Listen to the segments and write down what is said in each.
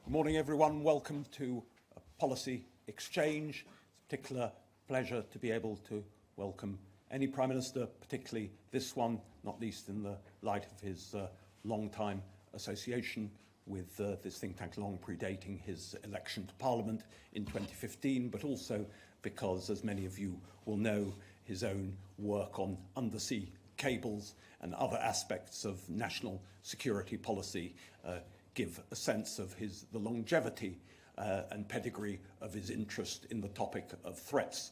Good morning, everyone. Welcome to Policy Exchange. It's a particular pleasure to be able to welcome any Prime Minister, particularly this one, not least in the light of his long-time association with this think tank, long predating his election to Parliament in 2015, but also because, as many of you will know, his own work on undersea cables and other aspects of national security policy give a sense of the longevity and pedigree of his interest in the topic of threats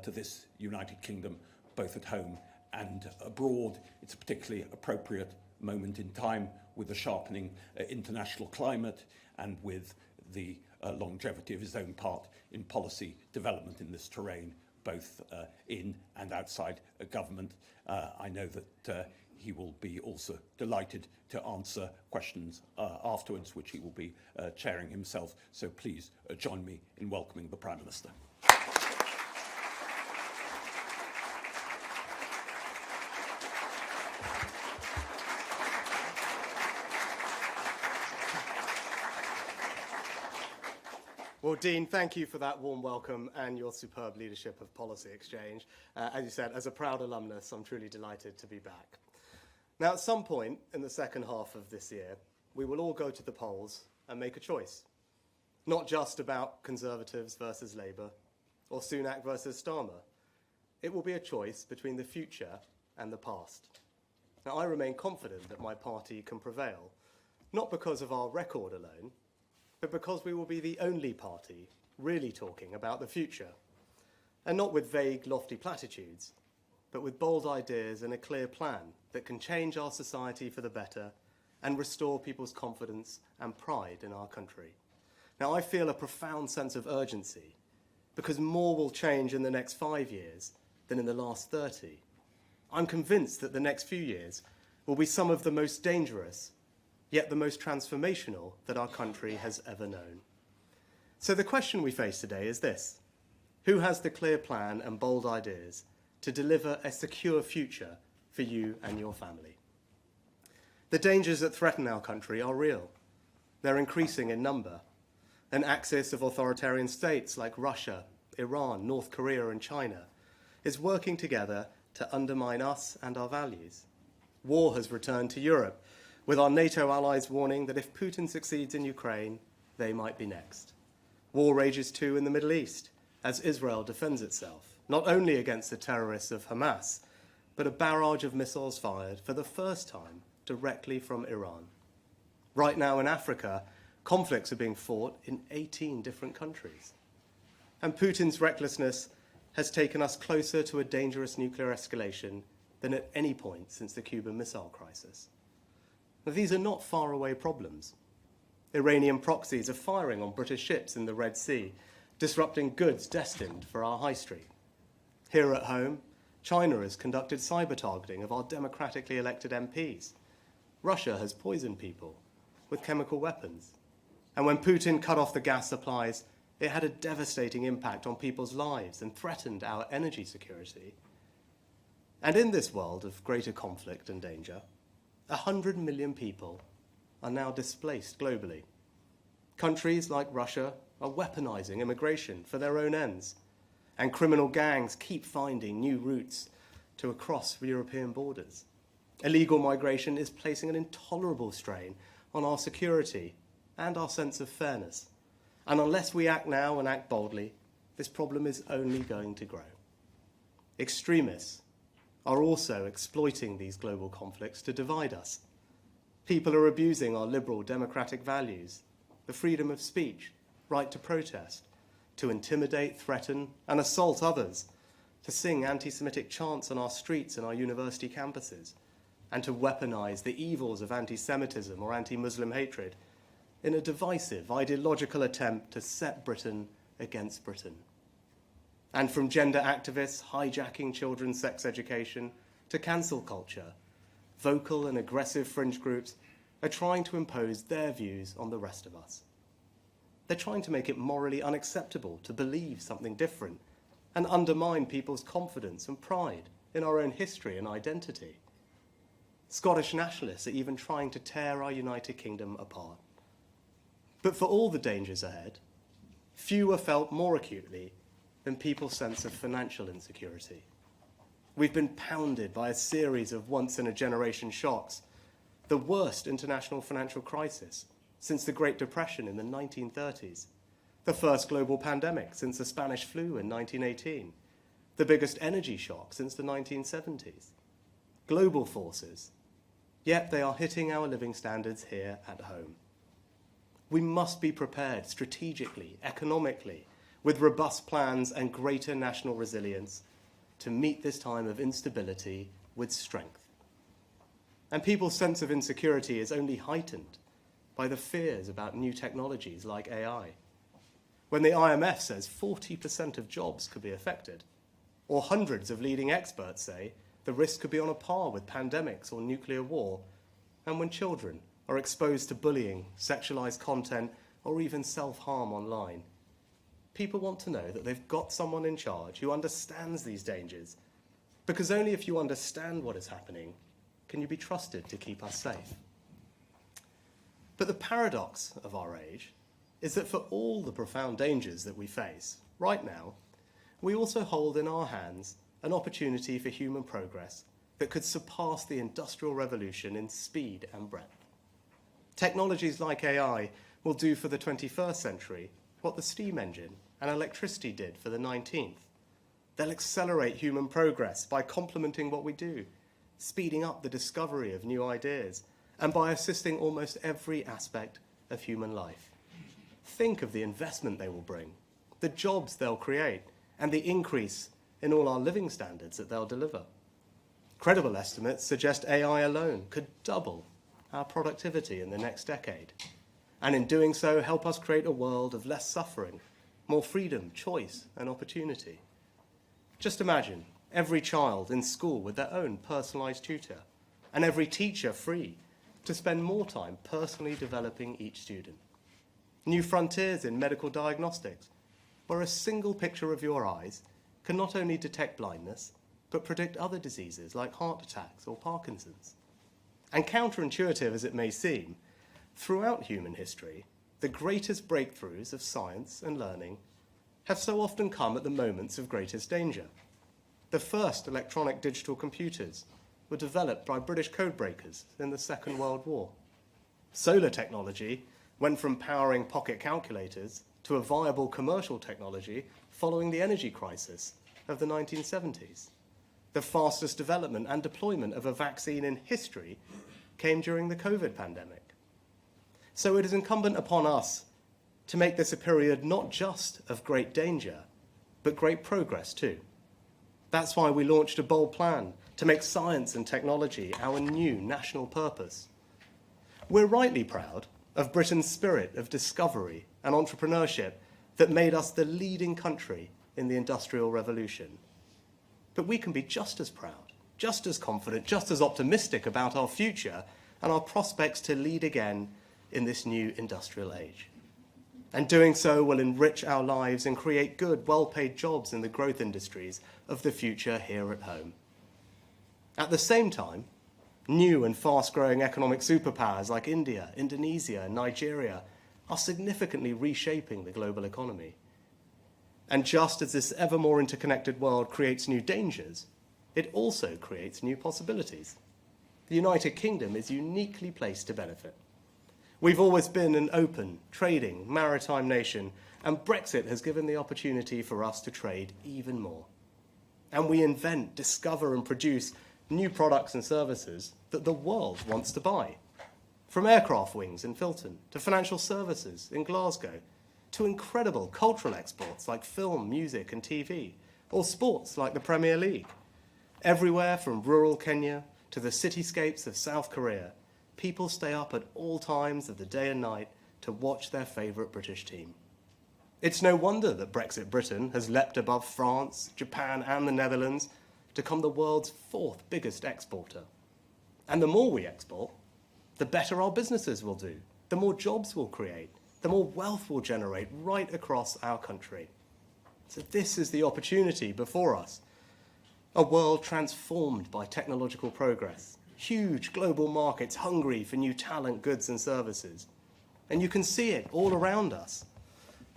to this United Kingdom, both at home and abroad. It's a particularly appropriate moment in time with the sharpening international climate and with the longevity of his own part in policy development in this terrain, both in and outside government. I know that he will be also delighted to answer questions afterwards, which he will be chairing himself. So please join me in welcoming the Prime Minister. Well, Dean, thank you for that warm welcome and your superb leadership of Policy Exchange. As you said, as a proud alumnus, I'm truly delighted to be back. Now, at some point in the second half of this year, we will all go to the polls and make a choice. Not just about Conservatives versus Labour or Sunak versus Starmer. It will be a choice between the future and the past. Now, I remain confident that my party can prevail, not because of our record alone, but because we will be the only party really talking about the future. And not with vague, lofty platitudes, but with bold ideas and a clear plan that can change our society for the better and restore people's confidence and pride in our country. Now, I feel a profound sense of urgency because more will change in the next 5 years than in the last 30. I'm convinced that the next few years will be some of the most dangerous, yet the most transformational that our country has ever known. So the question we face today is this: who has the clear plan and bold ideas to deliver a secure future for you and your family? The dangers that threaten our country are real. They're increasing in number. An axis of authoritarian states like Russia, Iran, North Korea and China is working together to undermine us and our values. War has returned to Europe, with our NATO allies warning that if Putin succeeds in Ukraine, they might be next. War rages too in the Middle East, as Israel defends itself, not only against the terrorists of Hamas, but a barrage of missiles fired for the first time directly from Iran. Right now in Africa, conflicts are being fought in 18 different countries. And Putin's recklessness has taken us closer to a dangerous nuclear escalation than at any point since the Cuban Missile Crisis. Now, these are not faraway problems. Iranian proxies are firing on British ships in the Red Sea, disrupting goods destined for our high street. Here at home, China has conducted cyber targeting of our democratically elected MPs. Russia has poisoned people with chemical weapons. And when Putin cut off the gas supplies, it had a devastating impact on people's lives and threatened our energy security. And in this world of greater conflict and danger, 100 million people are now displaced globally. Countries like Russia are weaponizing immigration for their own ends, and criminal gangs keep finding new routes to across European borders. Illegal migration is placing an intolerable strain on our security and our sense of fairness. And unless we act now and act boldly, this problem is only going to grow. Extremists are also exploiting these global conflicts to divide us. People are abusing our liberal democratic values, the freedom of speech, right to protest, to intimidate, threaten, and assault others, to sing anti-Semitic chants on our streets and our university campuses, and to weaponize the evils of anti-Semitism or anti-Muslim hatred in a divisive, ideological attempt to set Britain against Britain. And from gender activists hijacking children's sex education to cancel culture, vocal and aggressive fringe groups are trying to impose their views on the rest of us. They're trying to make it morally unacceptable to believe something different and undermine people's confidence and pride in our own history and identity. Scottish nationalists are even trying to tear our United Kingdom apart. But for all the dangers ahead, few are felt more acutely than people's sense of financial insecurity. We've been pounded by a series of once-in-a-generation shocks, the worst international financial crisis since the Great Depression in the 1930s, the first global pandemic since the Spanish flu in 1918, the biggest energy shock since the 1970s. Global forces, yet they are hitting our living standards here at home. We must be prepared strategically, economically, with robust plans and greater national resilience to meet this time of instability with strength. And people's sense of insecurity is only heightened by the fears about new technologies like AI. When the IMF says 40% of jobs could be affected, or hundreds of leading experts say the risk could be on a par with pandemics or nuclear war, and when children are exposed to bullying, sexualized content, or even self-harm online, people want to know that they've got someone in charge who understands these dangers, because only if you understand what is happening can you be trusted to keep us safe. But the paradox of our age is that for all the profound dangers that we face right now, we also hold in our hands an opportunity for human progress that could surpass the Industrial Revolution in speed and breadth. Technologies like AI will do for the 21st century what the steam engine and electricity did for the 19th. They'll accelerate human progress by complementing what we do, speeding up the discovery of new ideas, and by assisting almost every aspect of human life. Think of the investment they will bring, the jobs they'll create, and the increase in all our living standards that they'll deliver. Credible estimates suggest AI alone could double our productivity in the next decade, and in doing so help us create a world of less suffering, more freedom, choice, and opportunity. Just imagine every child in school with their own personalized tutor, and every teacher free to spend more time personally developing each student. New frontiers in medical diagnostics, where a single picture of your eyes can not only detect blindness, but predict other diseases like heart attacks or Parkinson's. And counterintuitive as it may seem, throughout human history, the greatest breakthroughs of science and learning have so often come at the moments of greatest danger. The first electronic digital computers were developed by British codebreakers in the Second World War. Solar technology went from powering pocket calculators to a viable commercial technology following the energy crisis of the 1970s. The fastest development and deployment of a vaccine in history came during the COVID pandemic. So it is incumbent upon us to make this a period not just of great danger, but great progress too. That's why we launched a bold plan to make science and technology our new national purpose. We're rightly proud of Britain's spirit of discovery and entrepreneurship that made us the leading country in the Industrial Revolution. But we can be just as proud, just as confident, just as optimistic about our future and our prospects to lead again in this new industrial age. And doing so will enrich our lives and create good, well-paid jobs in the growth industries of the future here at home. At the same time, new and fast-growing economic superpowers like India, Indonesia, and Nigeria are significantly reshaping the global economy. And just as this ever more interconnected world creates new dangers, it also creates new possibilities. The United Kingdom is uniquely placed to benefit. We've always been an open, trading, maritime nation, and Brexit has given the opportunity for us to trade even more. And we invent, discover, and produce new products and services that the world wants to buy. From aircraft wings in Filton, to financial services in Glasgow, to incredible cultural exports like film, music, and TV, or sports like the Premier League. Everywhere from rural Kenya to the cityscapes of South Korea, people stay up at all times of the day and night to watch their favourite British team. It's no wonder that Brexit Britain has leapt above France, Japan, and the Netherlands to become the world's fourth biggest exporter. And the more we export, the better our businesses will do, the more jobs we'll create, the more wealth we'll generate right across our country. So this is the opportunity before us. A world transformed by technological progress, huge global markets hungry for new talent, goods and services, And you can see it all around us.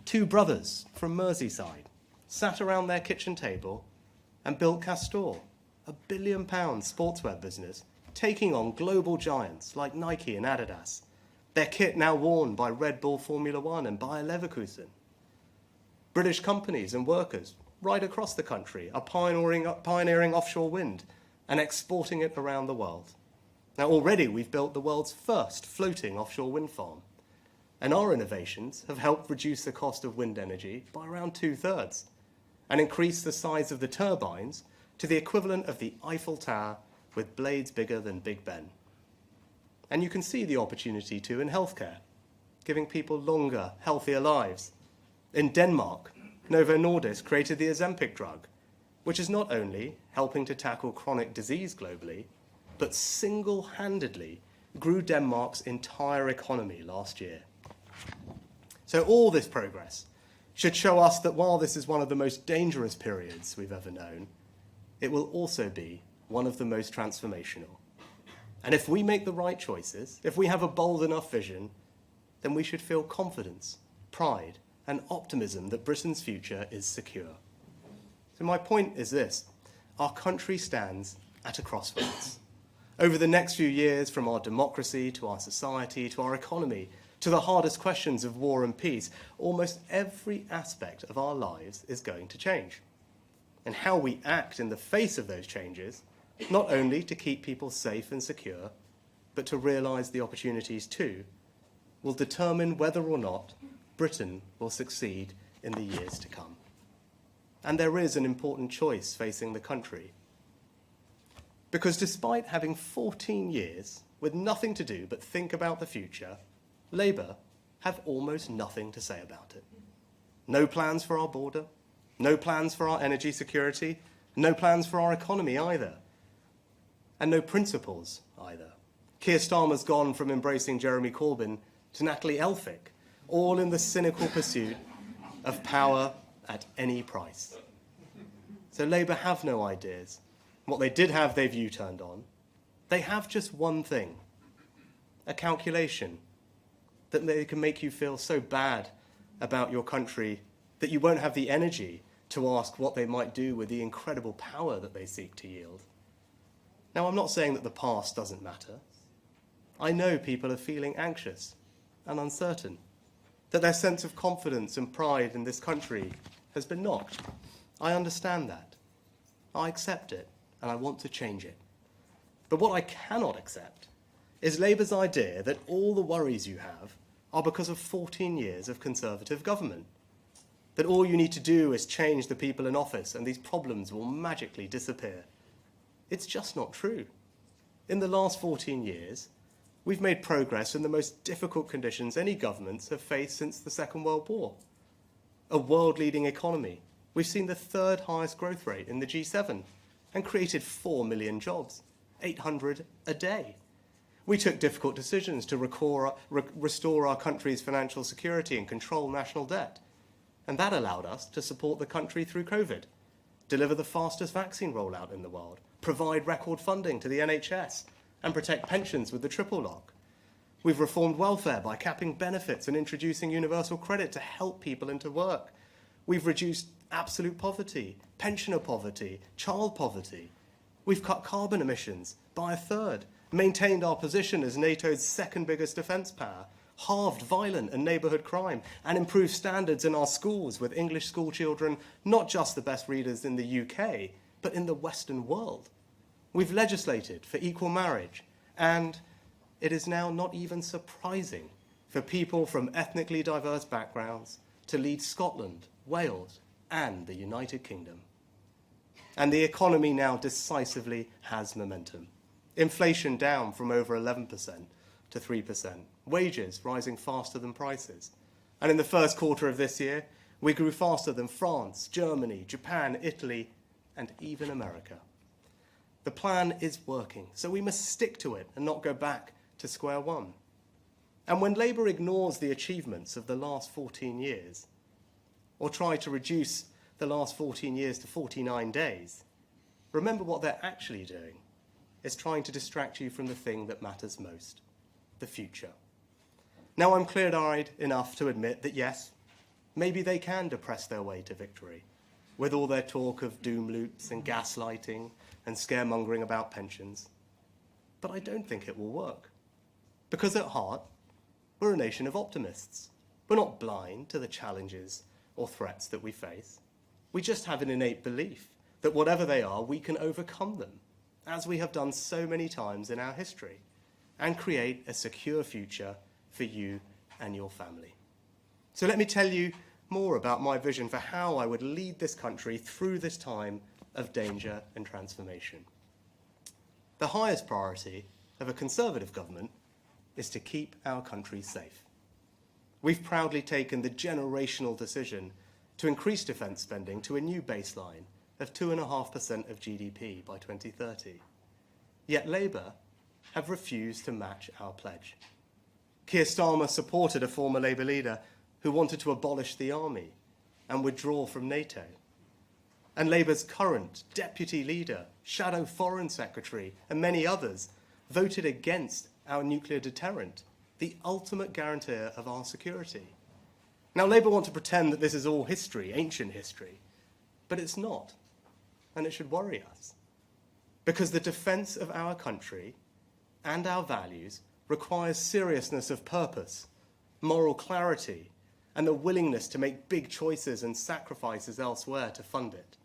Two brothers from Merseyside sat around their kitchen table and built Castor, a £1 billion sportswear business, taking on global giants like Nike and Adidas. Their kit now worn by Red Bull Formula One and Bayer Leverkusen. British companies and workers right across the country are pioneering offshore wind and exporting it around the world. Now already we've built the world's first floating offshore wind farm, and our innovations have helped reduce the cost of wind energy by around 2/3 and increase the size of the turbines to the equivalent of the Eiffel Tower with blades bigger than Big Ben. And you can see the opportunity too in healthcare, giving people longer, healthier lives. In Denmark, Novo Nordisk created the Ozempic drug, which is not only helping to tackle chronic disease globally, but single-handedly grew Denmark's entire economy last year. So all this progress should show us that while this is one of the most dangerous periods we've ever known, it will also be one of the most transformational. And if we make the right choices, if we have a bold enough vision, then we should feel confidence, pride, and optimism that Britain's future is secure. So my point is this: our country stands at a crossroads. Over the next few years, from our democracy to our society to our economy to the hardest questions of war and peace, almost every aspect of our lives is going to change. And how we act in the face of those changes, not only to keep people safe and secure, but to realise the opportunities too, will determine whether or not Britain will succeed in the years to come. And there is an important choice facing the country. Because despite having 14 years with nothing to do but think about the future, Labour have almost nothing to say about it. No plans for our border, no plans for our energy security, no plans for our economy either, and no principles either. Keir Starmer's gone from embracing Jeremy Corbyn to Natalie Elphicke, all in the cynical pursuit of power at any price. So Labour have no ideas. What they did have, they've U-turned on. They have just one thing: a calculation that they can make you feel so bad about your country that you won't have the energy to ask what they might do with the incredible power that they seek to yield. Now, I'm not saying that the past doesn't matter. I know people are feeling anxious and uncertain, that their sense of confidence and pride in this country has been knocked. I understand that. I accept it, and I want to change it. But what I cannot accept is Labour's idea that all the worries you have are because of 14 years of Conservative government, that all you need to do is change the people in office and these problems will magically disappear. It's just not true. In the last 14 years, we've made progress in the most difficult conditions any governments have faced since the Second World War. A world-leading economy. We've seen the third highest growth rate in the G7 and created 4 million jobs, 800 a day. We took difficult decisions to restore our country's financial security and control national debt. And that allowed us to support the country through COVID, deliver the fastest vaccine rollout in the world, provide record funding to the NHS, and protect pensions with the triple lock. We've reformed welfare by capping benefits and introducing universal credit to help people into work. We've reduced absolute poverty, pensioner poverty, child poverty. We've cut carbon emissions by 1/3, maintained our position as NATO's second biggest defence power, halved violent and neighbourhood crime, and improved standards in our schools with English school children not just the best readers in the UK, but in the Western world. We've legislated for equal marriage, and it is now not even surprising for people from ethnically diverse backgrounds to lead Scotland, Wales, and the United Kingdom. And the economy now decisively has momentum. Inflation down from over 11% to 3%. Wages rising faster than prices. And in the first quarter of this year, we grew faster than France, Germany, Japan, Italy, and even America. The plan is working, so we must stick to it and not go back to square one. And when Labour ignores the achievements of the last 14 years, or try to reduce the last 14 years to 49 days, remember what they're actually doing is trying to distract you from the thing that matters most, the future. Now I'm clear-eyed enough to admit that yes, maybe they can depress their way to victory, with all their talk of doom loops and gaslighting and scaremongering about pensions. But I don't think it will work. Because at heart, we're a nation of optimists. We're not blind to the challenges or threats that we face. We just have an innate belief that whatever they are, we can overcome them, as we have done so many times in our history, and create a secure future for you and your family. So let me tell you more about my vision for how I would lead this country through this time of danger and transformation. The highest priority of a Conservative government is to keep our country safe. We've proudly taken the generational decision to increase defence spending to a new baseline of 2.5% of GDP by 2030. Yet Labour have refused to match our pledge. Keir Starmer supported a former Labour leader who wanted to abolish the army and withdraw from NATO. And Labour's current deputy leader, shadow foreign secretary, and many others voted against our nuclear deterrent, the ultimate guarantor of our security. Now, Labour want to pretend that this is all history, ancient history, but it's not, and it should worry us. Because the defence of our country and our values requires seriousness of purpose, moral clarity, and the willingness to make big choices and sacrifices elsewhere to fund it.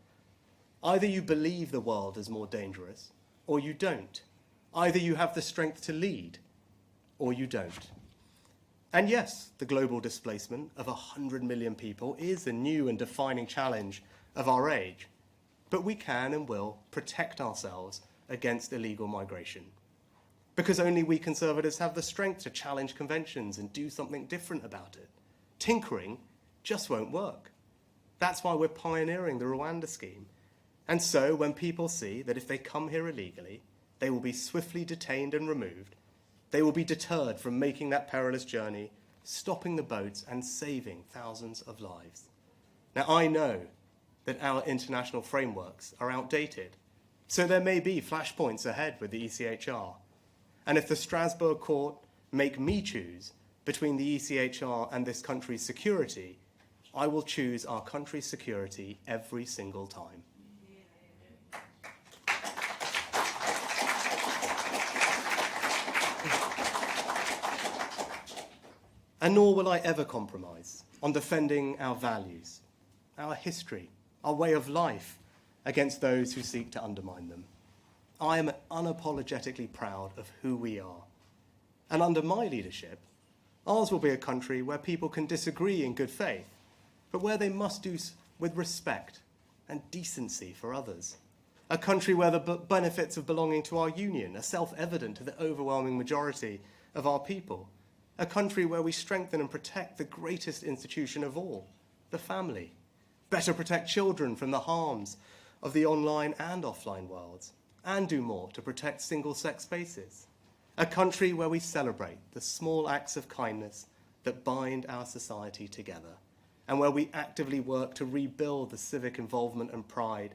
Either you believe the world is more dangerous, or you don't. Either you have the strength to lead, or you don't. And yes, the global displacement of 100 million people is a new and defining challenge of our age, but we can and will protect ourselves against illegal migration. Because only we Conservatives have the strength to challenge conventions and do something different about it. Tinkering just won't work. That's why we're pioneering the Rwanda scheme. And so when people see that if they come here illegally, they will be swiftly detained and removed, they will be deterred from making that perilous journey, stopping the boats and saving thousands of lives. Now, I know that our international frameworks are outdated, so there may be flashpoints ahead with the ECHR. And if the Strasbourg court make me choose between the ECHR and this country's security, I will choose our country's security every single time. And nor will I ever compromise on defending our values, our history, our way of life against those who seek to undermine them. I am unapologetically proud of who we are. And under my leadership, ours will be a country where people can disagree in good faith, but where they must do with respect and decency for others. A country where the benefits of belonging to our union are self-evident to the overwhelming majority of our people. A country where we strengthen and protect the greatest institution of all, the family. Better protect children from the harms of the online and offline worlds, and do more to protect single-sex spaces. A country where we celebrate the small acts of kindness that bind our society together, and where we actively work to rebuild the civic involvement and pride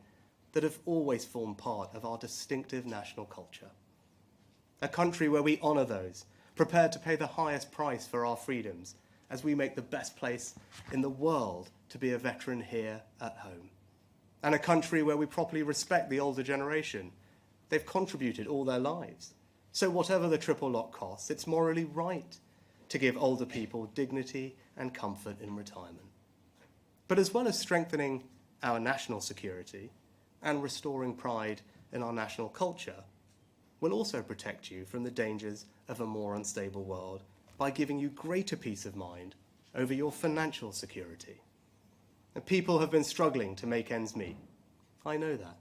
that have always formed part of our distinctive national culture. A country where we honour those prepared to pay the highest price for our freedoms as we make the best place in the world to be a veteran here at home. And a country where we properly respect the older generation. They've contributed all their lives. So whatever the triple lock costs, it's morally right to give older people dignity and comfort in retirement. But as well as strengthening our national security and restoring pride in our national culture, we'll also protect you from the dangers of a more unstable world by giving you greater peace of mind over your financial security. And people have been struggling to make ends meet. I know that.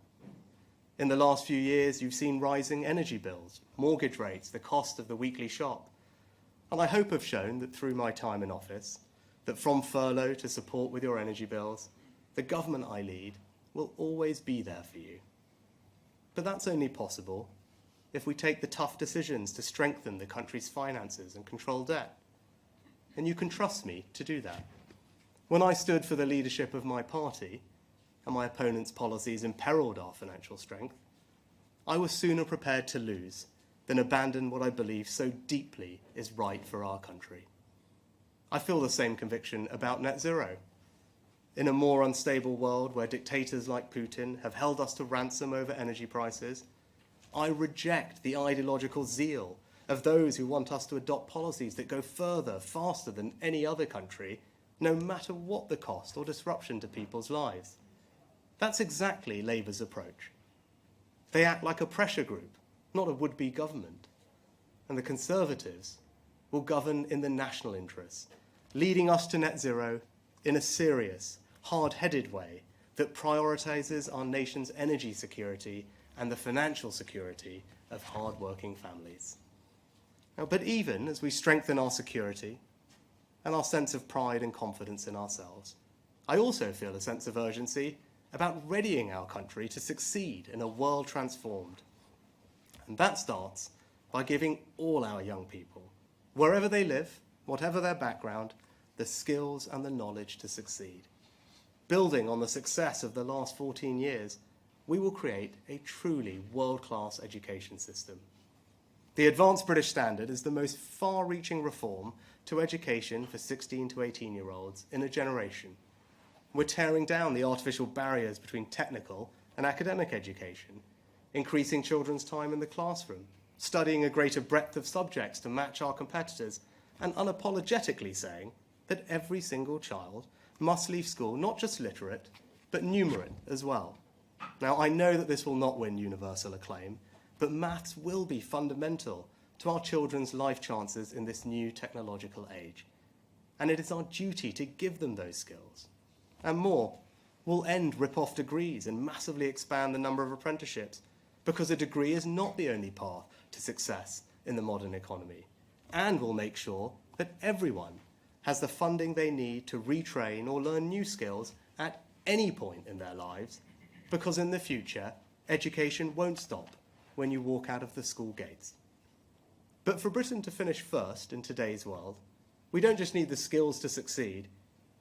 In the last few years, you've seen rising energy bills, mortgage rates, the cost of the weekly shop. And I hope I've shown that through my time in office, that from furlough to support with your energy bills, the government I lead will always be there for you. But that's only possible if we take the tough decisions to strengthen the country's finances and control debt. And you can trust me to do that. When I stood for the leadership of my party, and my opponent's policies imperiled our financial strength, I was sooner prepared to lose than abandon what I believe so deeply is right for our country. I feel the same conviction about net zero. In a more unstable world where dictators like Putin have held us to ransom over energy prices, I reject the ideological zeal of those who want us to adopt policies that go further, faster than any other country, no matter what the cost or disruption to people's lives. That's exactly Labour's approach. They act like a pressure group, not a would-be government. And the Conservatives will govern in the national interest, leading us to net zero in a serious, hard-headed way that prioritises our nation's energy security and the financial security of hard-working families. Now, but even as we strengthen our security and our sense of pride and confidence in ourselves, I also feel a sense of urgency about readying our country to succeed in a world transformed. And that starts by giving all our young people, wherever they live, whatever their background, the skills and the knowledge to succeed. Building on the success of the last 14 years, we will create a truly world-class education system. The Advanced British Standard is the most far-reaching reform to education for 16 to 18-year-olds in a generation. We're tearing down the artificial barriers between technical and academic education, increasing children's time in the classroom, studying a greater breadth of subjects to match our competitors, and unapologetically saying that every single child must leave school not just literate, but numerate as well. Now, I know that this will not win universal acclaim, but maths will be fundamental to our children's life chances in this new technological age. And it is our duty to give them those skills. And more, we'll end rip-off degrees and massively expand the number of apprenticeships, because a degree is not the only path to success in the modern economy. And we'll make sure that everyone has the funding they need to retrain or learn new skills at any point in their lives, because in the future, education won't stop when you walk out of the school gates. But for Britain to finish first in today's world, we don't just need the skills to succeed,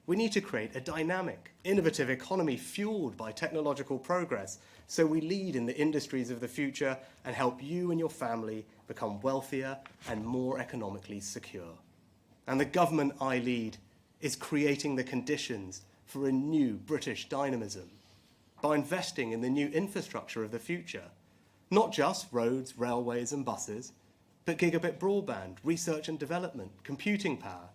we need to create a dynamic, innovative economy fueled by technological progress, so we lead in the industries of the future and help you and your family become wealthier and more economically secure. And the government I lead is creating the conditions for a new British dynamism by investing in the new infrastructure of the future, not just roads, railways and buses, but gigabit broadband, research and development, computing power,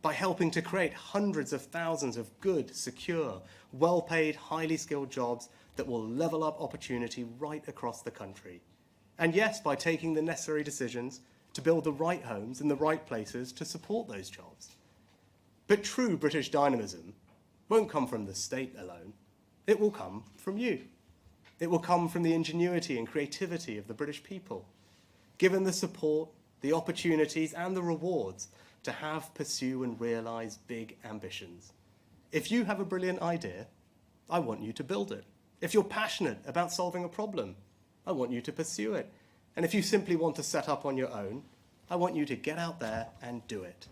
by helping to create hundreds of thousands of good, secure, well-paid, highly skilled jobs that will level up opportunity right across the country. And yes, by taking the necessary decisions to build the right homes in the right places to support those jobs. But true British dynamism won't come from the state alone. It will come from you. It will come from the ingenuity and creativity of the British people, given the support, the opportunities and the rewards to have, pursue and realise big ambitions. If you have a brilliant idea, I want you to build it. If you're passionate about solving a problem, I want you to pursue it. And if you simply want to set up on your own, I want you to get out there and do it.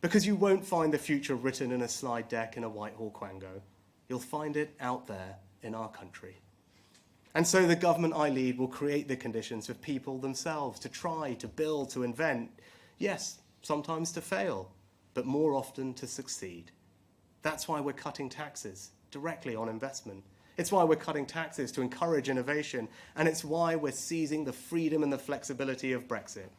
Because you won't find the future written in a slide deck in a Whitehall Quango. You'll find it out there in our country. And so the government I lead will create the conditions for people themselves to try, to build, to invent. Yes, sometimes to fail, but more often to succeed. That's why we're cutting taxes directly on investment. It's why we're cutting taxes to encourage innovation, and it's why we're seizing the freedom and the flexibility of Brexit.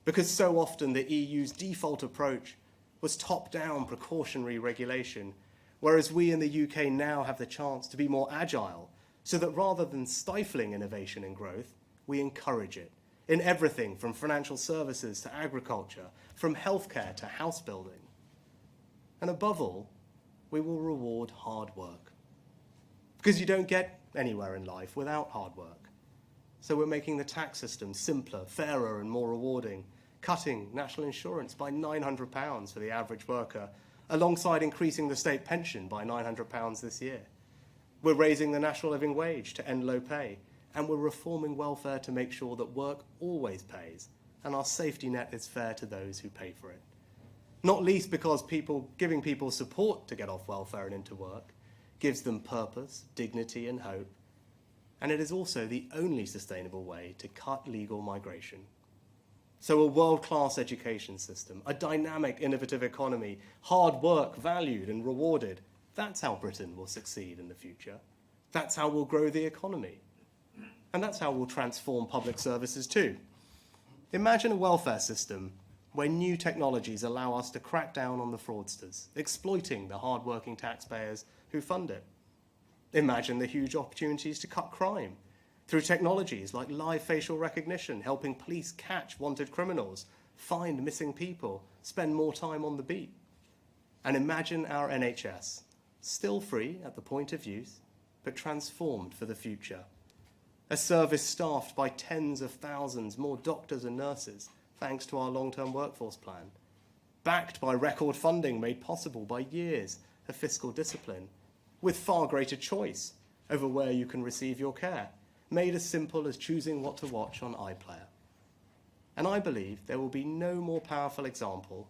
Because so often the EU's default approach was top-down precautionary regulation, whereas we in the UK now have the chance to be more agile, so that rather than stifling innovation and growth, we encourage it in everything from financial services to agriculture, from healthcare to house building. And above all, we will reward hard work. Because you don't get anywhere in life without hard work. So we're making the tax system simpler, fairer and more rewarding, cutting national insurance by £900 for the average worker, alongside increasing the state pension by £900 this year. We're raising the national living wage to end low pay, and we're reforming welfare to make sure that work always pays, and our safety net is fair to those who pay for it. Not least because giving people support to get off welfare and into work gives them purpose, dignity and hope, and it is also the only sustainable way to cut legal migration. So a world-class education system, a dynamic, innovative economy, hard work valued and rewarded. That's how Britain will succeed in the future. That's how we'll grow the economy. And that's how we'll transform public services too. Imagine a welfare system where new technologies allow us to crack down on the fraudsters, exploiting the hard-working taxpayers who fund it. Imagine the huge opportunities to cut crime through technologies like live facial recognition, helping police catch wanted criminals, find missing people, spend more time on the beat. And imagine our NHS, still free at the point of use, but transformed for the future. A service staffed by tens of thousands more doctors and nurses, thanks to our long-term workforce plan. Backed by record funding made possible by years of fiscal discipline, with far greater choice over where you can receive your care, made as simple as choosing what to watch on iPlayer. And I believe there will be no more powerful example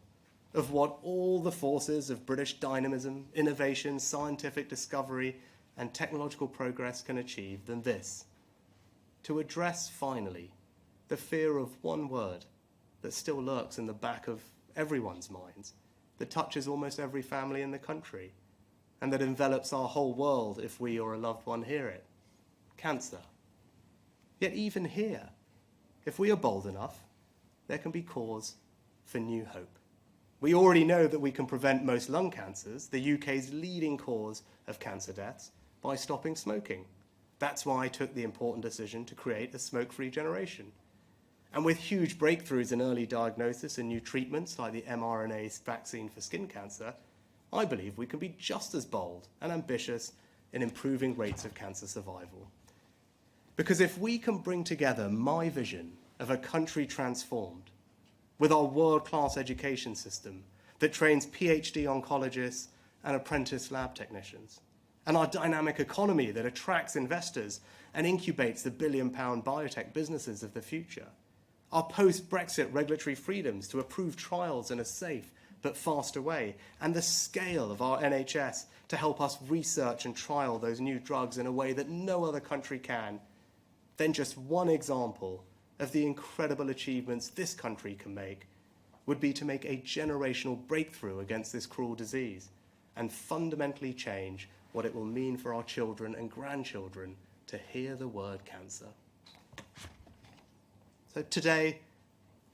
of what all the forces of British dynamism, innovation, scientific discovery, and technological progress can achieve than this: to address, finally, the fear of one word that still lurks in the back of everyone's minds, that touches almost every family in the country, and that envelops our whole world if we or a loved one hear it: cancer. Yet even here, if we are bold enough, there can be cause for new hope. We already know that we can prevent most lung cancers, the UK's leading cause of cancer deaths, by stopping smoking. That's why I took the important decision to create a smoke-free generation. And with huge breakthroughs in early diagnosis and new treatments like the mRNA vaccine for skin cancer, I believe we can be just as bold and ambitious in improving rates of cancer survival. Because if we can bring together my vision of a country transformed with our world-class education system that trains PhD oncologists and apprentice lab technicians, and our dynamic economy that attracts investors and incubates the billion-pound biotech businesses of the future, our post-Brexit regulatory freedoms to approve trials in a safe but faster way, and the scale of our NHS to help us research and trial those new drugs in a way that no other country can, then just one example of the incredible achievements this country can make would be to make a generational breakthrough against this cruel disease and fundamentally change what it will mean for our children and grandchildren to hear the word cancer. So today,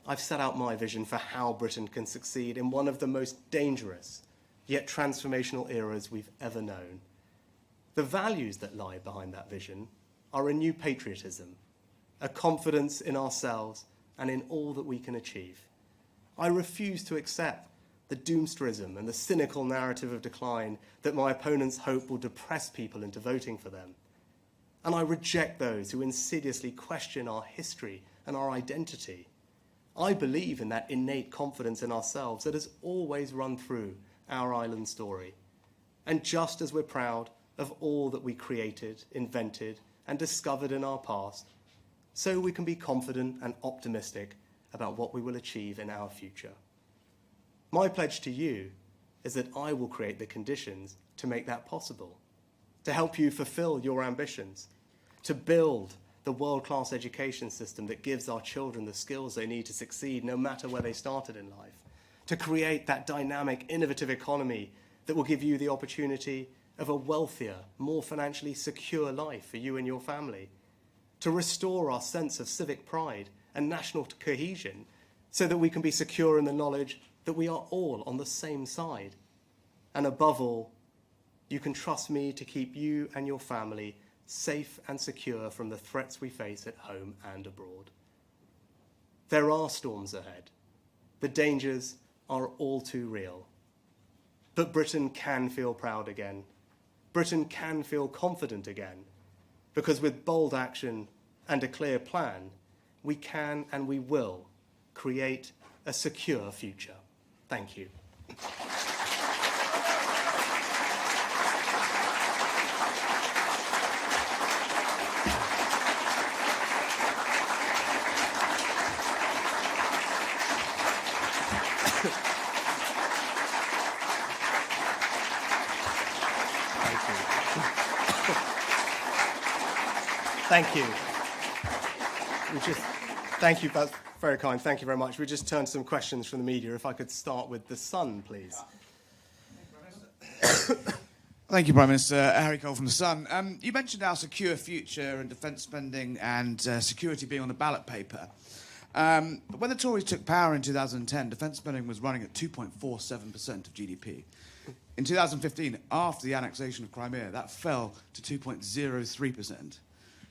I've set out my vision for how Britain can succeed in one of the most dangerous yet transformational eras we've ever known. The values that lie behind that vision are a new patriotism, a confidence in ourselves and in all that we can achieve. I refuse to accept the doomsterism and the cynical narrative of decline that my opponents hope will depress people into voting for them. And I reject those who insidiously question our history and our identity. I believe in that innate confidence in ourselves that has always run through our island story. And just as we're proud of all that we created, invented, and discovered in our past, so we can be confident and optimistic about what we will achieve in our future. My pledge to you is that I will create the conditions to make that possible, to help you fulfill your ambitions, to build the world-class education system that gives our children the skills they need to succeed no matter where they started in life, to create that dynamic, innovative economy that will give you the opportunity of a wealthier, more financially secure life for you and your family, to restore our sense of civic pride and national cohesion so that we can be secure in the knowledge that we are all on the same side. And above all, you can trust me to keep you and your family safe and secure from the threats we face at home and abroad. There are storms ahead. The dangers are all too real. But Britain can feel proud again. Britain can feel confident again, because with bold action and a clear plan, we can and we will create a secure future. Thank you. Thank you. Thank you. Very kind, thank you very much. We just turned to some questions from the media. If I could start with The Sun, please. Thank you, Prime Minister. Harry Cole from The Sun. You mentioned our secure future and defence spending and security being on the ballot paper. But when the Tories took power in 2010, defence spending was running at 2.47% of GDP. In 2015, after the annexation of Crimea, that fell to 2.03%.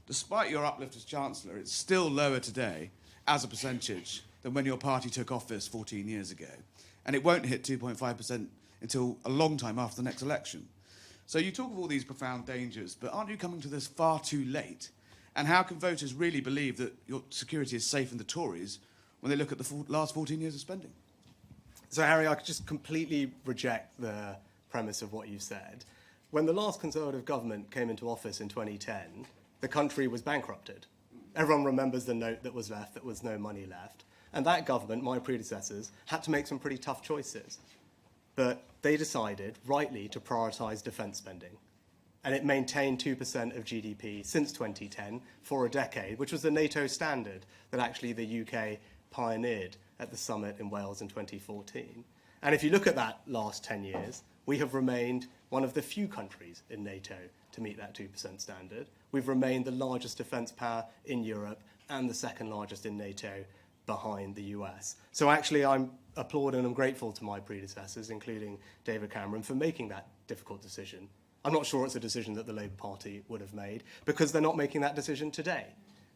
Despite your uplift as Chancellor, it's still lower today as a percentage than when your party took office 14 years ago. And it won't hit 2.5% until a long time after the next election. So you talk of all these profound dangers, but aren't you coming to this far too late? And how can voters really believe that your security is safe in the Tories when they look at the last 14 years of spending? So, Harry, I could just completely reject the premise of what you said. When the last Conservative government came into office in 2010, the country was bankrupted. Everyone remembers the note that was left, that was no money left. And that government, my predecessors, had to make some pretty tough choices. But they decided, rightly, to prioritise defence spending. And it maintained 2% of GDP since 2010 for a decade, which was the NATO standard that actually the UK pioneered at the summit in Wales in 2014. And if you look at that last 10 years, we have remained one of the few countries in NATO to meet that 2% standard. We've remained the largest defence power in Europe and the second largest in NATO behind the US. So actually I'm applauding and I'm grateful to my predecessors, including David Cameron, for making that difficult decision. I'm not sure it's a decision that the Labour Party would have made because they're not making that decision today.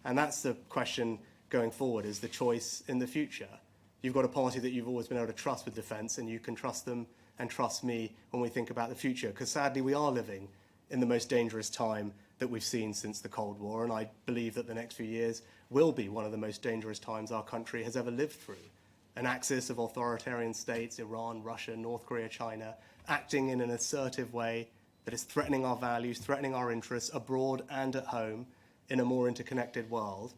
And that's the question going forward, is the choice in the future. You've got a party that you've always been able to trust with defence, and you can trust them and trust me when we think about the future, because sadly we are living in the most dangerous time that we've seen since the Cold War, and I believe that the next few years will be one of the most dangerous times our country has ever lived through. An axis of authoritarian states, Iran, Russia, North Korea, China, acting in an assertive way that is threatening our values, threatening our interests abroad and at home in a more interconnected world.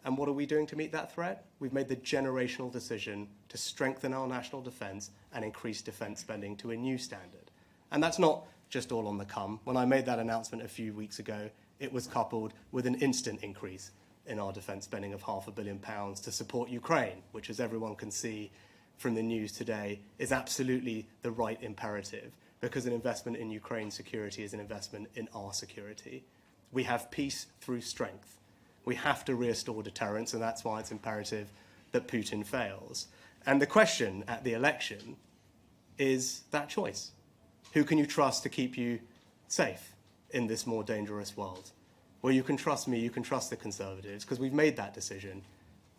And what are we doing to meet that threat? We've made the generational decision to strengthen our national defence and increase defence spending to a new standard. And that's not just all on the come. When I made that announcement a few weeks ago, it was coupled with an instant increase in our defence spending of £500 million to support Ukraine, which, as everyone can see from the news today, is absolutely the right imperative, because an investment in Ukraine's security is an investment in our security. We have peace through strength. We have to restore deterrence, and that's why it's imperative that Putin fails. And the question at the election is that choice. Who can you trust to keep you safe in this more dangerous world? Well, you can trust me, you can trust the Conservatives, because we've made that decision.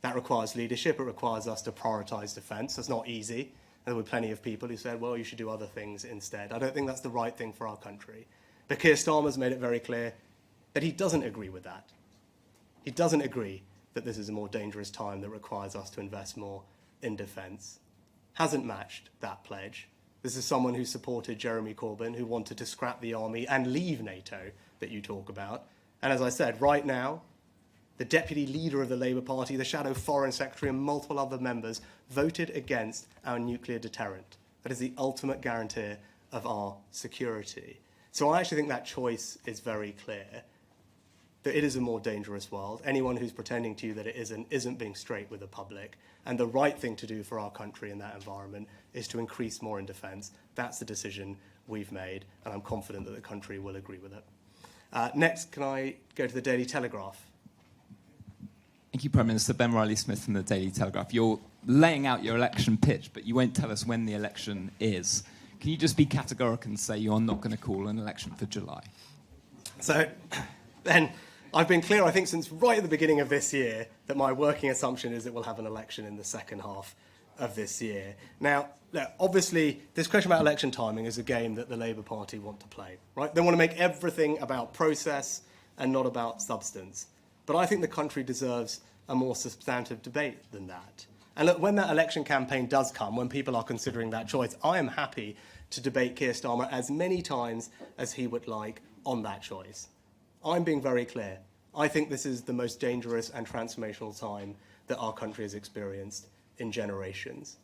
That requires leadership, it requires us to prioritise defence. That's not easy. There were plenty of people who said, well, you should do other things instead. I don't think that's the right thing for our country. But Keir Starmer's made it very clear that he doesn't agree with that. He doesn't agree that this is a more dangerous time that requires us to invest more in defence. Hasn't matched that pledge. This is someone who supported Jeremy Corbyn, who wanted to scrap the army and leave NATO, that you talk about. And as I said, right now, the deputy leader of the Labour Party, the shadow foreign secretary, and multiple other members voted against our nuclear deterrent. That is the ultimate guarantor of our security. So I actually think that choice is very clear, that it is a more dangerous world. Anyone who's pretending to you that it isn't being straight with the public. And the right thing to do for our country in that environment is to increase more in defence. That's the decision we've made, and I'm confident that the country will agree with it. Next, can I go to the Daily Telegraph? Thank you, Prime Minister. Ben Riley-Smith from the Daily Telegraph. You're laying out your election pitch, but you won't tell us when the election is. Can you just be categorical and say you're not going to call an election for July? So, Ben, I've been clear, I think, since right at the beginning of this year, that my working assumption is that we'll have an election in the second half of this year. Now, obviously, this question about election timing is a game that the Labour Party want to play, right? They want to make everything about process and not about substance. But I think the country deserves a more substantive debate than that. And look, when that election campaign does come, when people are considering that choice, I am happy to debate Keir Starmer as many times as he would like on that choice. I'm being very clear. I think this is the most dangerous and transformational time that our country has experienced in generations.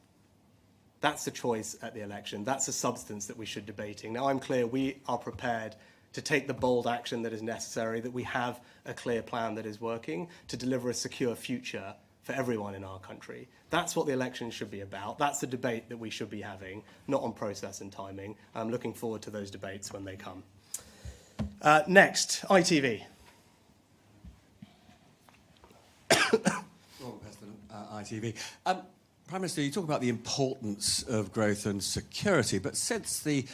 That's the choice at the election. That's the substance that we should be debating. Now, I'm clear we are prepared to take the bold action that is necessary, that we have a clear plan that is working to deliver a secure future for everyone in our country. That's what the election should be about. That's the debate that we should be having, not on process and timing. I'm looking forward to those debates when they come. Next, ITV. Robert Peston, ITV. Prime Minister, you talk about the importance of growth and security, but since the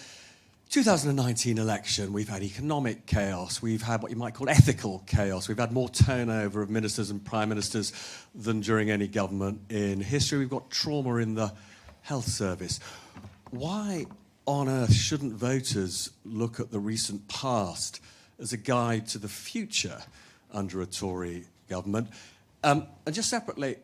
2019 election, we've had economic chaos, we've had what you might call ethical chaos, we've had more turnover of ministers and prime ministers than during any government in history, we've got trauma in the health service. Why on earth shouldn't voters look at the recent past as a guide to the future under a Tory government? And just separately,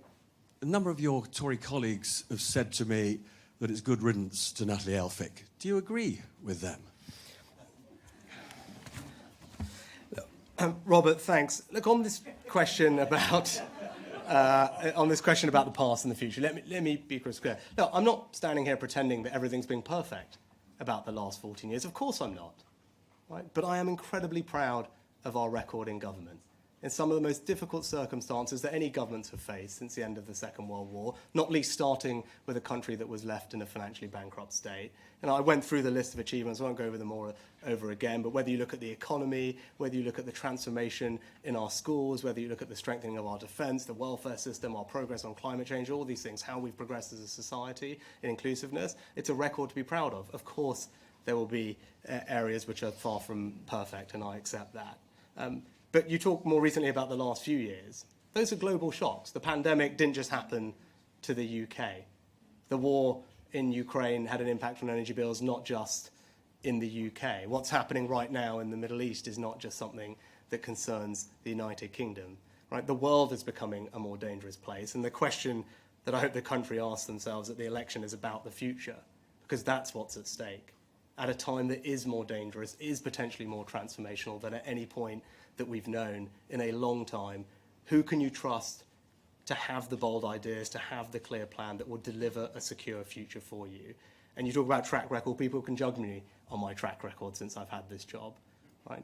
a number of your Tory colleagues have said to me that it's good riddance to Natalie Elphicke. Do you agree with them? Robert, thanks. Look, on this question about the past and the future, let me be crystal clear. No, I'm not standing here pretending that everything's been perfect about the last 14 years. Of course I'm not. Right? But I am incredibly proud of our record in government. In some of the most difficult circumstances that any governments have faced since the end of the Second World War, not least starting with a country that was left in a financially bankrupt state. And I went through the list of achievements, I won't go over them all over again, but whether you look at the economy, whether you look at the transformation in our schools, whether you look at the strengthening of our defence, the welfare system, our progress on climate change, all these things, how we've progressed as a society in inclusiveness, it's a record to be proud of. Of course, there will be areas which are far from perfect, and I accept that. But you talked more recently about the last few years. Those are global shocks. The pandemic didn't just happen to the UK. The war in Ukraine had an impact on energy bills, not just in the UK. What's happening right now in the Middle East is not just something that concerns the United Kingdom. Right? The world is becoming a more dangerous place. And the question that I hope the country asks themselves at the election is about the future, because that's what's at stake. At a time that is more dangerous, is potentially more transformational than at any point that we've known in a long time, who can you trust to have the bold ideas, to have the clear plan that will deliver a secure future for you? And you talk about track record, people can judge me on my track record since I've had this job, right?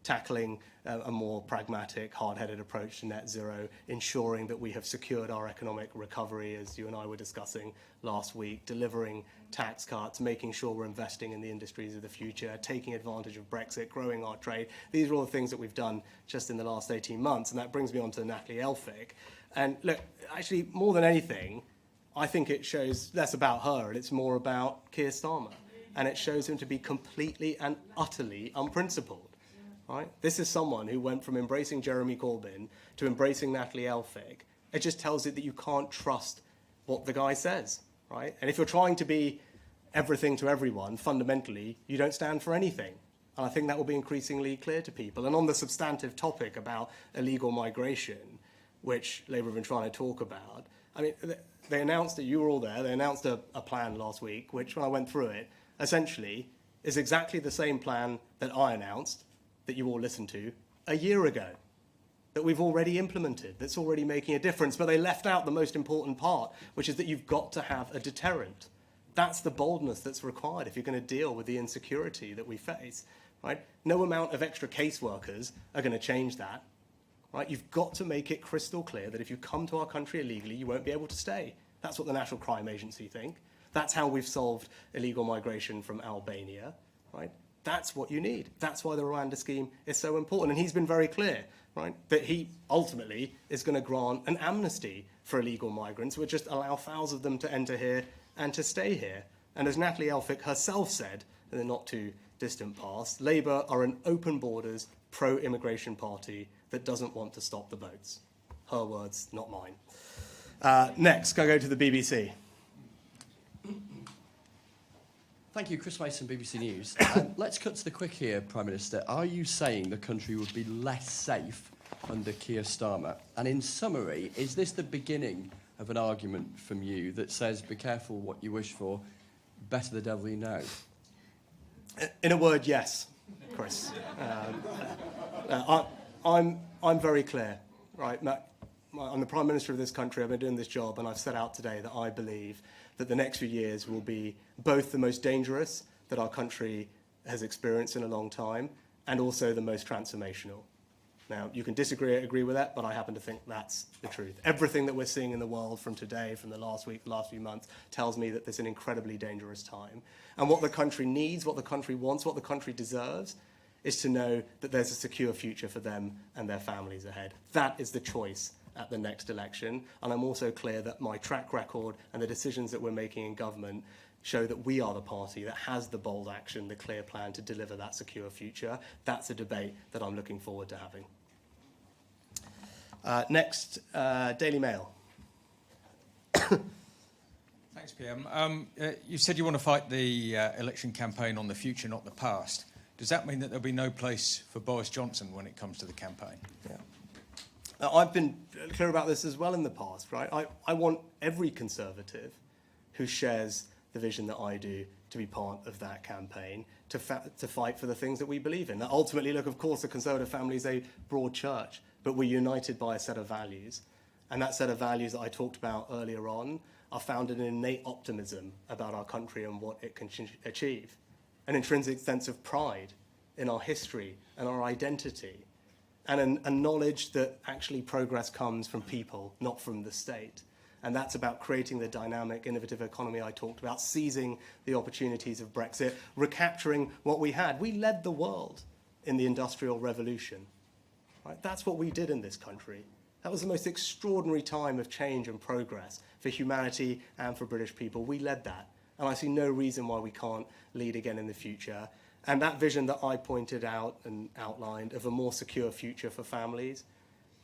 Tackling a more pragmatic, hard-headed approach to net zero, ensuring that we have secured our economic recovery, as you and I were discussing last week, delivering tax cuts, making sure we're investing in the industries of the future, taking advantage of Brexit, growing our trade. These are all the things that we've done just in the last 18 months, and that brings me on to Natalie Elphicke. And look, actually, more than anything, I think it shows less about her, and it's more about Keir Starmer. And it shows him to be completely and utterly unprincipled. Right? This is someone who went from embracing Jeremy Corbyn to embracing Natalie Elphicke. It just tells you that you can't trust what the guy says, right? And if you're trying to be everything to everyone, fundamentally, you don't stand for anything. And I think that will be increasingly clear to people. And on the substantive topic about illegal migration, which Labour have been trying to talk about, I mean, they announced it, you were all there, they announced a plan last week, which, when I went through it, essentially is exactly the same plan that I announced, that you all listened to, a year ago, that we've already implemented, that's already making a difference. But they left out the most important part, which is that you've got to have a deterrent. That's the boldness that's required if you're going to deal with the insecurity that we face. Right? No amount of extra caseworkers are going to change that. Right? You've got to make it crystal clear that if you come to our country illegally, you won't be able to stay. That's what the National Crime Agency think. That's how we've solved illegal migration from Albania. Right? That's what you need. That's why the Rwanda scheme is so important. And he's been very clear, right, that he ultimately is going to grant an amnesty for illegal migrants, which just allow thousands of them to enter here and to stay here. And as Natalie Elphicke herself said in the not too distant past, Labour are an open borders, pro-immigration party that doesn't want to stop the boats. Her words, not mine. Next, can I go to the BBC? Thank you, Chris Mason, BBC News. Let's cut to the quick here, Prime Minister. Are you saying the country would be less safe under Keir Starmer? And in summary, is this the beginning of an argument from you that says, be careful what you wish for, better the devil you know? In a word, yes, Chris. I'm very clear, right? I'm the Prime Minister of this country. I've been doing this job, and I've set out today that I believe that the next few years will be both the most dangerous that our country has experienced in a long time and also the most transformational. Now, you can disagree or agree with that, but I happen to think that's the truth. Everything that we're seeing in the world from today, from the last week, last few months, tells me that this is an incredibly dangerous time. And what the country needs, what the country wants, what the country deserves, is to know that there's a secure future for them and their families ahead. That is the choice at the next election. And I'm also clear that my track record and the decisions that we're making in government show that we are the party that has the bold action, the clear plan to deliver that secure future. That's a debate that I'm looking forward to having. Next, Daily Mail. Thanks, PM. You said you want to fight the election campaign on the future, not the past. Does that mean that there'll be no place for Boris Johnson when it comes to the campaign? Yeah. Now, I've been clear about this as well in the past, right? I want every Conservative who shares the vision that I do to be part of that campaign, to fight for the things that we believe in. Now, ultimately, look, of course, the Conservative family is a broad church, but we're united by a set of values. And that set of values that I talked about earlier on are founded in innate optimism about our country and what it can achieve, an intrinsic sense of pride in our history and our identity, and a knowledge that actually progress comes from people, not from the state. And that's about creating the dynamic, innovative economy I talked about, seizing the opportunities of Brexit, recapturing what we had. We led the world in the Industrial Revolution. Right? That's what we did in this country. That was the most extraordinary time of change and progress for humanity and for British people. We led that. And I see no reason why we can't lead again in the future. And that vision that I pointed out and outlined of a more secure future for families,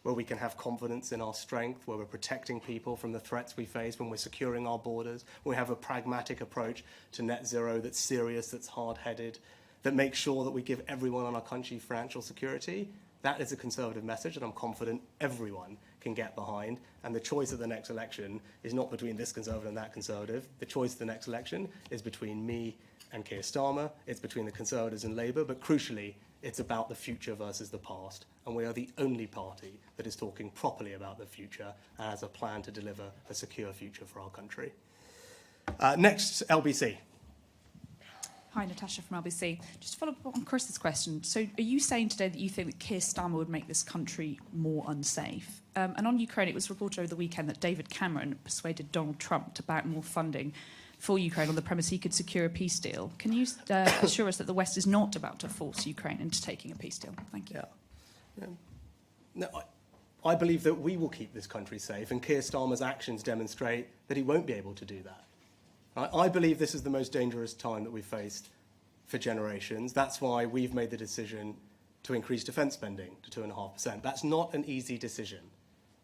where we can have confidence in our strength, where we're protecting people from the threats we face, when we're securing our borders, when we have a pragmatic approach to net zero that's serious, that's hard-headed, that makes sure that we give everyone in our country financial security. That is a Conservative message that I'm confident everyone can get behind. And the choice of the next election is not between this Conservative and that Conservative. The choice of the next election is between me and Keir Starmer. It's between the Conservatives and Labour. But crucially, it's about the future versus the past. And we are the only party that is talking properly about the future and has a plan to deliver a secure future for our country. Next, LBC. Hi, Natasha from LBC. Just to follow up on Chris's question. So are you saying today that you think that Keir Starmer would make this country more unsafe? And on Ukraine, it was reported over the weekend that David Cameron persuaded Donald Trump to back more funding for Ukraine on the premise he could secure a peace deal. Can you assure us that the West is not about to force Ukraine into taking a peace deal? Thank you. Yeah. No, I believe that we will keep this country safe, and Keir Starmer's actions demonstrate that he won't be able to do that. I believe this is the most dangerous time that we've faced for generations. That's why we've made the decision to increase defence spending to 2.5%. That's not an easy decision.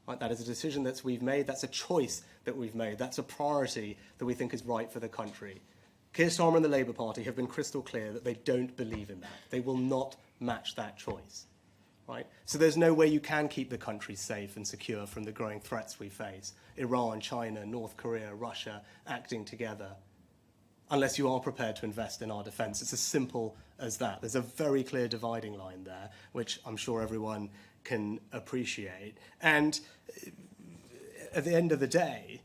Right? That is a decision that we've made. That's a choice that we've made. That's a priority that we think is right for the country. Keir Starmer and the Labour Party have been crystal clear that they don't believe in that. They will not match that choice. Right? So there's no way you can keep the country safe and secure from the growing threats we face. Iran, China, North Korea, Russia acting together, unless you are prepared to invest in our defence. It's as simple as that. There's a very clear dividing line there, which I'm sure everyone can appreciate. And at the end of the day,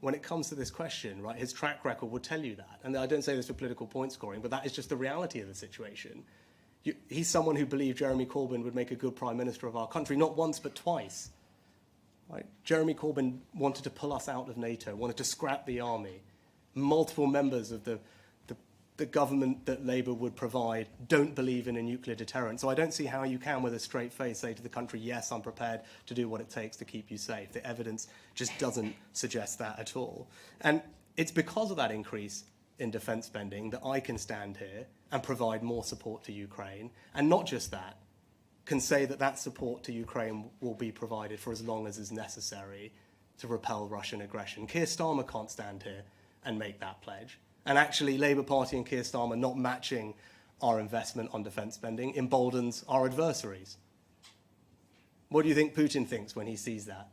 when it comes to this question, right, his track record will tell you that. And I don't say this for political point scoring, but that is just the reality of the situation. He's someone who believed Jeremy Corbyn would make a good Prime Minister of our country, not once but twice. Right? Jeremy Corbyn wanted to pull us out of NATO, wanted to scrap the army. Multiple members of the government that Labour would provide don't believe in a nuclear deterrent. So I don't see how you can, with a straight face, say to the country, yes, I'm prepared to do what it takes to keep you safe. The evidence just doesn't suggest that at all. And it's because of that increase in defence spending that I can stand here and provide more support to Ukraine. And not just that, can say that that support to Ukraine will be provided for as long as is necessary to repel Russian aggression. Keir Starmer can't stand here and make that pledge. And actually, Labour Party and Keir Starmer not matching our investment on defence spending emboldens our adversaries. What do you think Putin thinks when he sees that?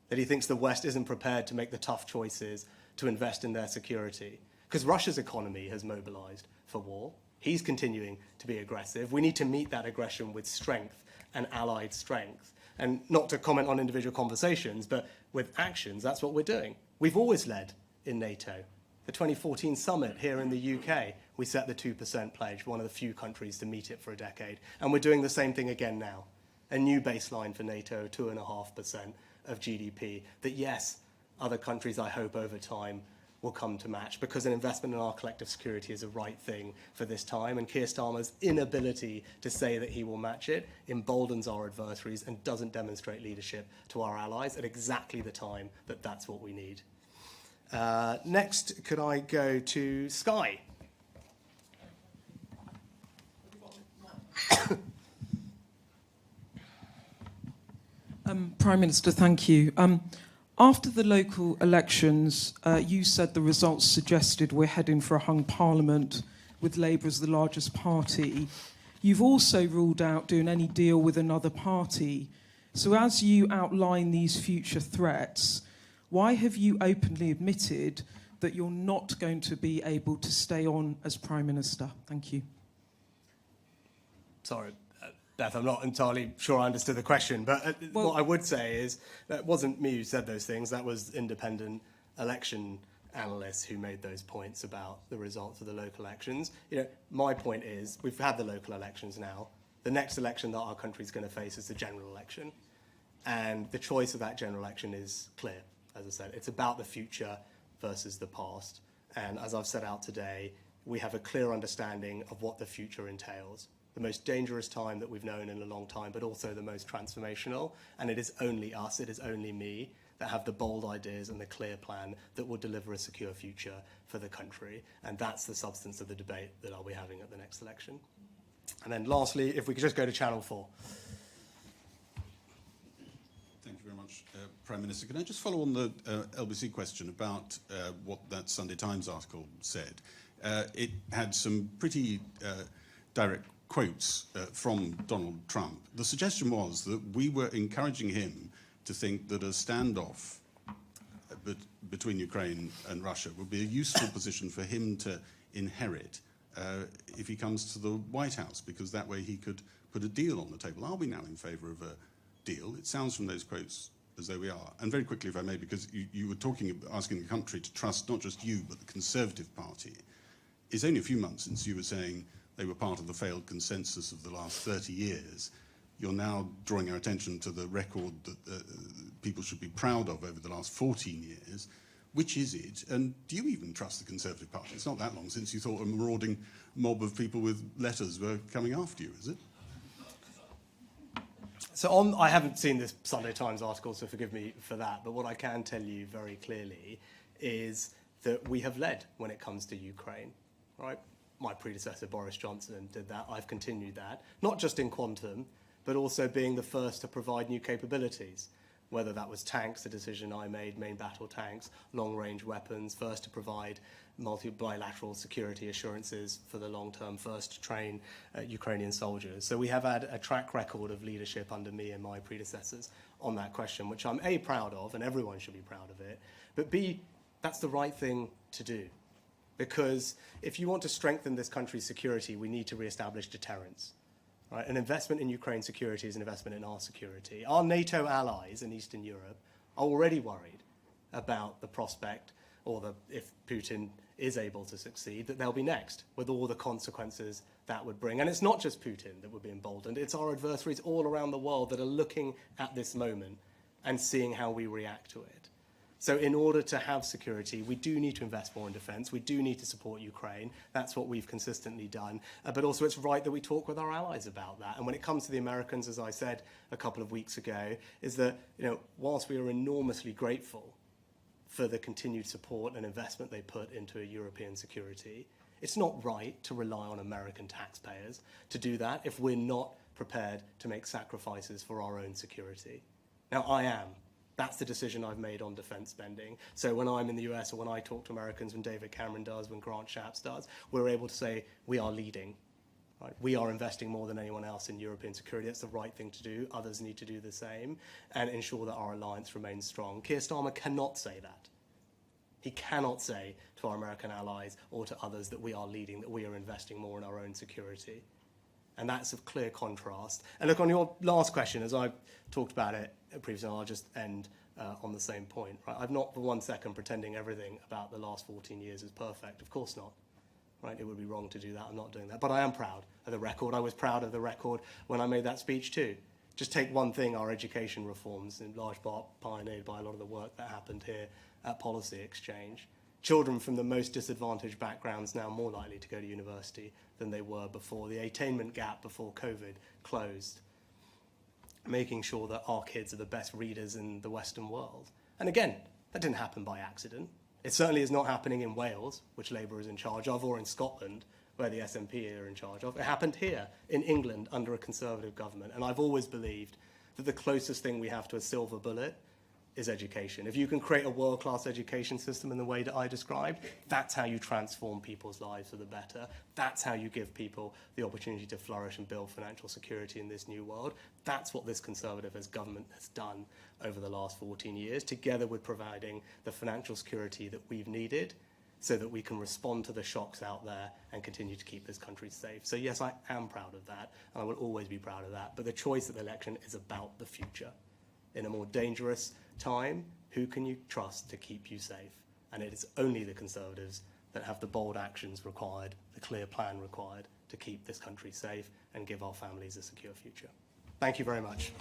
That he thinks the West isn't prepared to make the tough choices to invest in their security? Because Russia's economy has mobilised for war. He's continuing to be aggressive. We need to meet that aggression with strength and allied strength. And not to comment on individual conversations, but with actions, that's what we're doing. We've always led in NATO. The 2014 summit here in the UK, we set the 2% pledge, one of the few countries to meet it for a decade. And we're doing the same thing again now. A new baseline for NATO, 2.5% of GDP, that yes, other countries, I hope, over time will come to match, because an investment in our collective security is a right thing for this time. And Keir Starmer's inability to say that he will match it emboldens our adversaries and doesn't demonstrate leadership to our allies at exactly the time that that's what we need. Next, could I go to Sky? Prime Minister, thank you. After the local elections, you said the results suggested we're heading for a hung parliament with Labour as the largest party. You've also ruled out doing any deal with another party. So as you outline these future threats, why have you openly admitted that you're not going to be able to stay on as Prime Minister? Thank you. Sorry, Beth, I'm not entirely sure I understood the question, but what I would say is that it wasn't me who said those things. That was independent election analysts who made those points about the results of the local elections. You know, my point is we've had the local elections now. The next election that our country's going to face is the general election. And the choice of that general election is clear. As I said, it's about the future versus the past. And as I've set out today, we have a clear understanding of what the future entails. The most dangerous time that we've known in a long time, but also the most transformational. And it is only us, it is only me, that have the bold ideas and the clear plan that will deliver a secure future for the country. And that's the substance of the debate that I'll be having at the next election. And then lastly, if we could just go to Channel 4. Thank you very much, Prime Minister. Can I just follow on the LBC question about what that Sunday Times article said? It had some pretty direct quotes from Donald Trump. The suggestion was that we were encouraging him to think that a standoff between Ukraine and Russia would be a useful position for him to inherit if he comes to the White House, because that way he could put a deal on the table. Are we now in favour of a deal? It sounds from those quotes as though we are. And very quickly, if I may, because you were asking the country to trust not just you, but the Conservative Party. It's only a few months since you were saying they were part of the failed consensus of the last 30 years. You're now drawing our attention to the record that people should be proud of over the last 14 years. Which is it? And do you even trust the Conservative Party? It's not that long since you thought a marauding mob of people with letters were coming after you, is it? So I haven't seen this Sunday Times article, so forgive me for that. But what I can tell you very clearly is that we have led when it comes to Ukraine, right? My predecessor, Boris Johnson, did that. I've continued that, not just in quantum, but also being the first to provide new capabilities, whether that was tanks, the decision I made, main battle tanks, long-range weapons, first to provide bilateral security assurances for the long term, first to train Ukrainian soldiers. So we have had a track record of leadership under me and my predecessors on that question, which I'm A, proud of, and everyone should be proud of it, but B, that's the right thing to do. Because if you want to strengthen this country's security, we need to re-establish deterrence. Right? An investment in Ukraine's security is an investment in our security. Our NATO allies in Eastern Europe are already worried about the prospect, or if Putin is able to succeed, that they'll be next, with all the consequences that would bring. And it's not just Putin that would be emboldened, it's our adversaries all around the world that are looking at this moment and seeing how we react to it. So in order to have security, we do need to invest more in defence. We do need to support Ukraine. That's what we've consistently done. But also it's right that we talk with our allies about that. And when it comes to the Americans, as I said a couple of weeks ago, is that, you know, whilst we are enormously grateful for the continued support and investment they put into a European security, it's not right to rely on American taxpayers to do that if we're not prepared to make sacrifices for our own security. Now, I am. That's the decision I've made on defence spending. So when I'm in the US or when I talk to Americans, when David Cameron does, when Grant Shapps does, we're able to say we are leading. Right? We are investing more than anyone else in European security. That's the right thing to do. Others need to do the same and ensure that our alliance remains strong. Keir Starmer cannot say that. He cannot say to our American allies or to others that we are leading, that we are investing more in our own security. And that's a clear contrast. And look, on your last question, as I talked about it previously, I'll just end on the same point. Right? I'm not for 1 second pretending everything about the last 14 years is perfect. Of course not. right? It would be wrong to do that. I'm not doing that. But I am proud of the record. I was proud of the record when I made that speech too. Just take one thing, our education reforms, in large part pioneered by a lot of the work that happened here at Policy Exchange. Children from the most disadvantaged backgrounds now more likely to go to university than they were before. The attainment gap before COVID closed. Making sure that our kids are the best readers in the Western world. And again, that didn't happen by accident. It certainly is not happening in Wales, which Labour is in charge of, or in Scotland, where the SNP are in charge of. It happened here in England under a Conservative government. And I've always believed that the closest thing we have to a silver bullet is education. If you can create a world-class education system in the way that I described, that's how you transform people's lives for the better. That's how you give people the opportunity to flourish and build financial security in this new world. That's what this Conservative government has done over the last 14 years, together with providing the financial security that we've needed so that we can respond to the shocks out there and continue to keep this country safe. So yes, I am proud of that, and I will always be proud of that. But the choice of the election is about the future. In a more dangerous time, who can you trust to keep you safe? And it is only the Conservatives that have the bold actions required, the clear plan required to keep this country safe and give our families a secure future. Thank you very much.